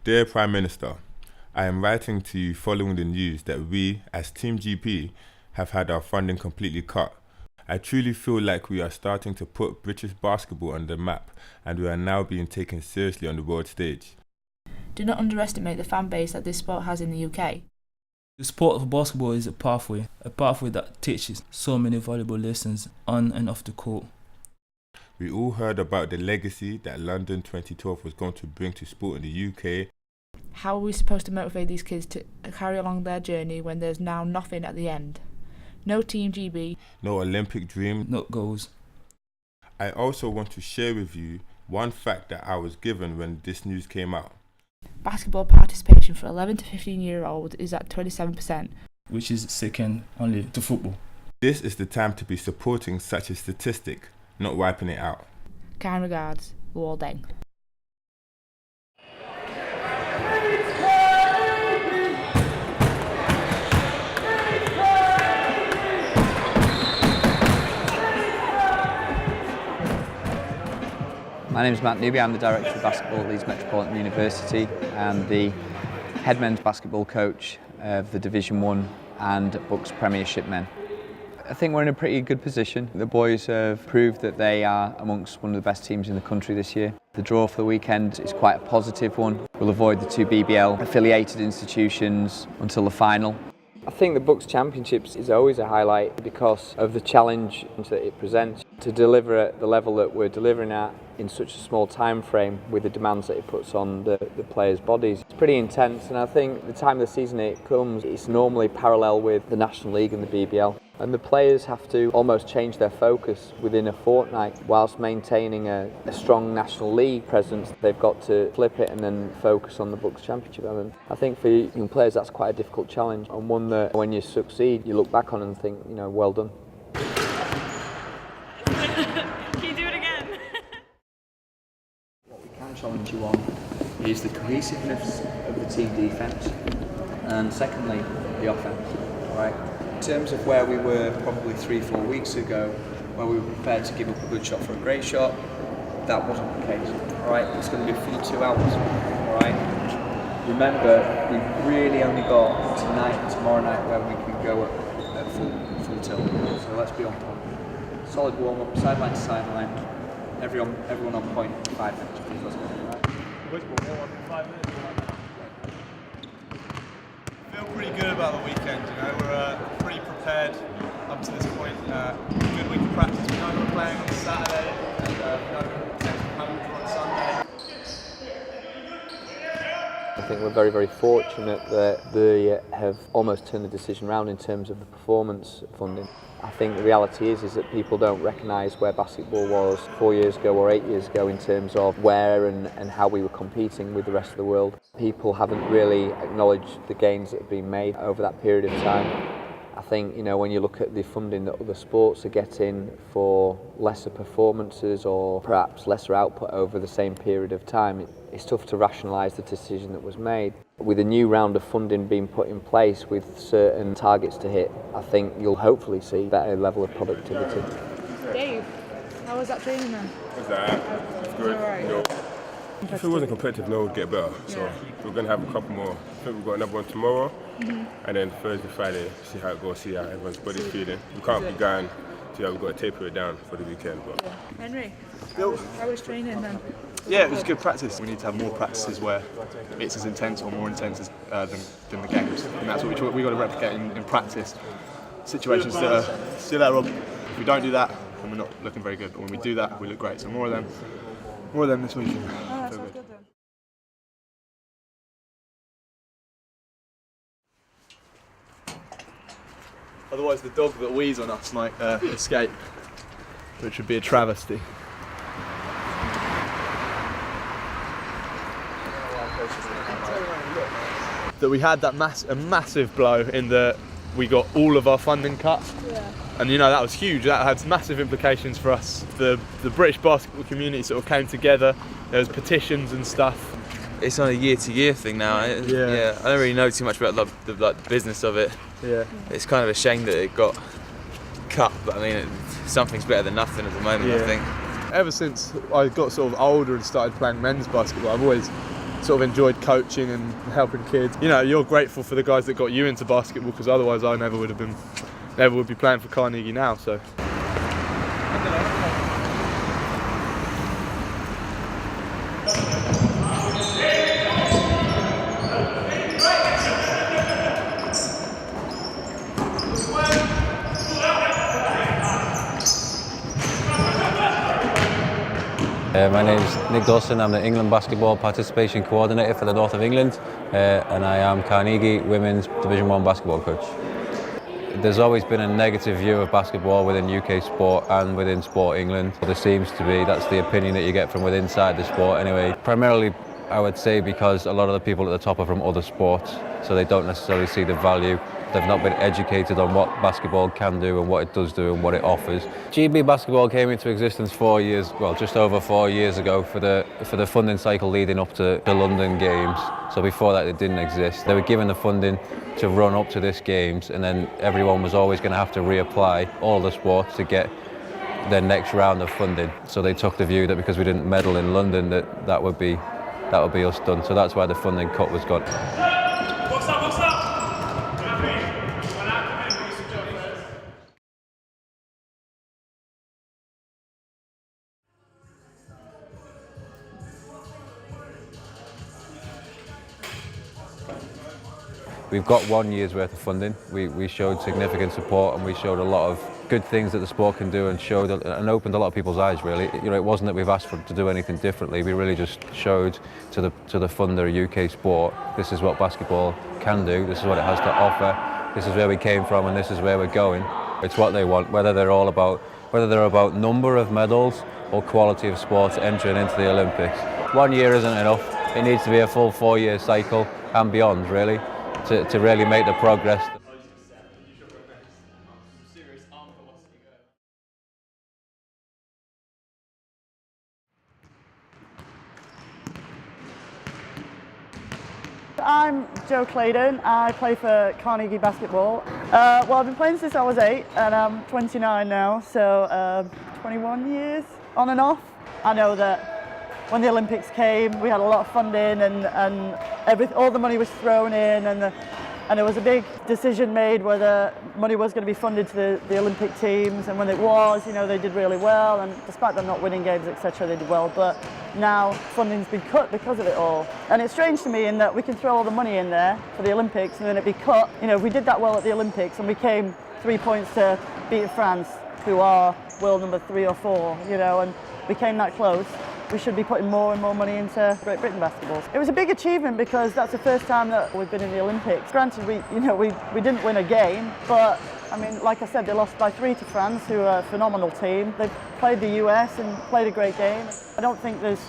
Dear Prime Minister, I am writing to you following the news that we, as Team GP, have had our funding completely cut. I truly feel like we are starting to put British basketball on the map and we are now being taken seriously on the world stage. Do not underestimate the fan base that this sport has in the UK. The sport of basketball is a pathway that teaches so many valuable lessons on and off the court. We all heard about the legacy that London 2012 was going to bring to sport in the UK. How are we supposed to motivate these kids to carry along their journey when there's now nothing at the end? No Team GB. No Olympic dream. No goals. I also want to share with you one fact that I was given when this news came out. Basketball participation for 11 to 15-year-olds is at 27%. Which is second only to football. This is the time to be supporting such a statistic, not wiping it out. Kind regards, Walding. My name is Matt Newby, I'm the Director of Basketball at Leeds Metropolitan University and the head men's basketball coach of the Division 1 and Bucks Premiership men. I think we're in a pretty good position. The boys have proved that they are amongst one of the best teams in the country this year. The draw for the weekend is quite a positive one. We'll avoid the two BBL affiliated institutions until the final. I think the Bucks Championships is always a highlight because of the challenge that it presents. To deliver at the level that we're delivering at in such a small time frame with the demands that it puts on the players' bodies, it's pretty intense, and I think the time of the season it comes, it's normally parallel with the National League and the BBL. And the players have to almost change their focus within a fortnight whilst maintaining a strong National League presence. They've got to flip it and then focus on the Bucks Championship. And I think for young players that's quite a difficult challenge, and one that when you succeed you look back on and think, you know, well done. Can you do it again? What we can challenge you on is the cohesiveness of the team defence, and secondly the offence. Right? In terms of where we were probably 3-4 weeks ago, where we were prepared to give up a good shot for a great shot, that wasn't the case. All right, it's going to be a full 2 hours. All right. Remember, we've really only got tonight and tomorrow night where we can go at full tilt. So let's be on point. Solid warm up, sideline to sideline. Everyone on point. 5 minutes, please. Let's go. Right. Feel pretty good about the weekend. You know, we're pretty prepared up to this point. Good week of practice. We know we're playing on Saturday, and we know we're potentially having on Sunday. I think we're very, very fortunate that they have almost turned the decision around in terms of the performance funding. I think the reality is that people don't recognise where basketball was 4 years ago or 8 years ago in terms of where and how we were competing with the rest of the world. People haven't really acknowledged the gains that have been made over that period of time. I think, you know, when you look at the funding that other sports are getting for lesser performances or perhaps lesser output over the same period of time, it's tough to rationalise the decision that was made. With a new round of funding being put in place with certain targets to hit, I think you'll hopefully see a better level of productivity. Dave, how was that training then? Is that it's good? Alright. If it wasn't competitive, no, it would get better. So we're going to have a couple more. I think we've got another one tomorrow, and then Thursday, Friday, see how it goes, see how everyone's body's feeling. We can't be going to, we've got to taper it down for the weekend. But. Henry, how was training then? Yeah, it was good practice. We need to have more practices where it's as intense or more intense than the games, and that's what we got to replicate in practice. Situations that are still there. If we don't do that, then we're not looking very good. But when we do that, we look great. So more of them this weekend. That sounds good then. Otherwise, the dog that wheezes on us might escape, which would be a travesty. That we had that a massive blow in that we got all of our funding cut. And you know, that was huge. That had massive implications for us. The British basketball community sort of came together. There was petitions and stuff. It's on a year-to-year thing now. I don't really know too much about the business of it. Yeah. It's kind of a shame that it got cut, but I mean, something's better than nothing at the moment. I think. Ever since I got sort of older and started playing men's basketball, I've always sort of enjoyed coaching and helping kids. You know, you're grateful for the guys that got you into basketball, because otherwise I never would be playing for Carnegie now. So. My name's Nick Dawson. I'm the England Basketball Participation Coordinator for the North of England, and I am Carnegie Women's Division 1 basketball coach. There's always been a negative view of basketball within UK sport and within Sport England. There seems to be, that's the opinion that you get from within inside the sport anyway. Primarily, I would say, because a lot of the people at the top are from other sports, so they don't necessarily see the value. They've not been educated on what basketball can do and what it does do and what it offers. GB basketball came into existence just over 4 years ago for the funding cycle leading up to the London Games. So before that it didn't exist. They were given the funding to run up to this Games, and then everyone was always going to have to reapply, all the sports, to get their next round of funding. So they took the view that because we didn't medal in London that would be us done. So that's why the funding cut was gone. We've got 1 year's worth of funding. We showed significant support, and we showed a lot of good things that the sport can do, and opened a lot of people's eyes, really. You know, it wasn't that we've asked to do anything differently. We really just showed to the funder UK sport, this is what basketball can do, this is what it has to offer, this is where we came from, and this is where we're going. It's what they want, whether they're about number of medals or quality of sports entering into the Olympics. 1 year isn't enough. It needs to be a full 4-year cycle and beyond, really, to really make the progress. I'm Jo Claydon. I play for Carnegie Basketball. Well, I've been playing since I was 8, and I'm 29 now, so 21 years on and off. I know that when the Olympics came, we had a lot of funding, and all the money was thrown in, and there was a big decision made whether money was going to be funded to the Olympic teams, and when it was, you know, they did really well, and despite them not winning games, etc., they did well. But now funding's been cut because of it all, and it's strange to me in that we can throw all the money in there for the Olympics, and then it be cut. You know, if we did that well at the Olympics and we came 3 points to beating France, who are world number 3 or 4, you know, and we came that close, we should be putting more and more money into Great Britain basketball. It was a big achievement because that's the first time that we've been in the Olympics. Granted, we didn't win a game, but I mean, like I said, they lost by 3 to France, who are a phenomenal team. They played the US and played a great game. I don't think there's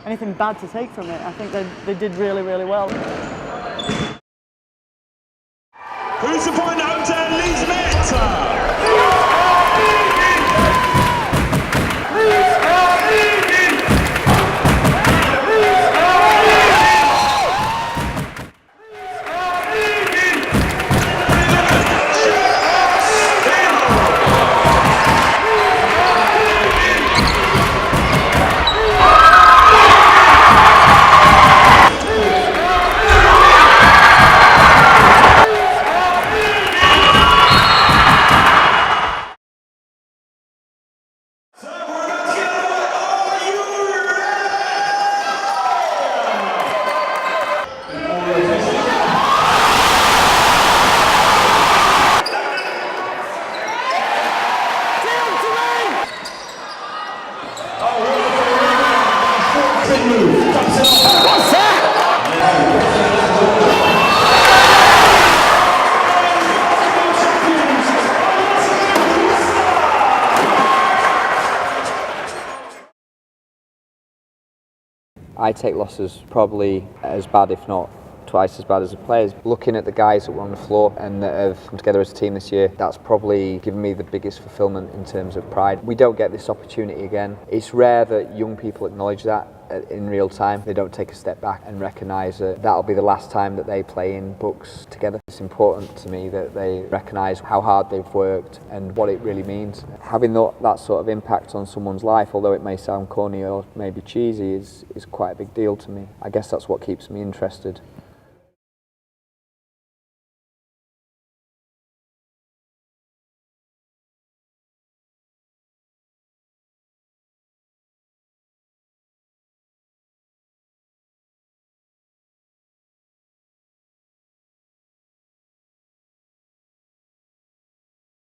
anything bad to take from it. I think they did really, really well. Who's the point out to Lee Smith? I take losses probably as bad, if not twice as bad as the players. Looking at the guys that were on the floor and that have come together as a team this year, that's probably given me the biggest fulfilment in terms of pride. We don't get this opportunity again. It's rare that young people acknowledge that in real time. They don't take a step back and recognise that that'll be the last time that they play in Bucks together. It's important to me that they recognise how hard they've worked and what it really means. Having that sort of impact on someone's life, although it may sound corny or maybe cheesy, is quite a big deal to me. I guess that's what keeps me interested.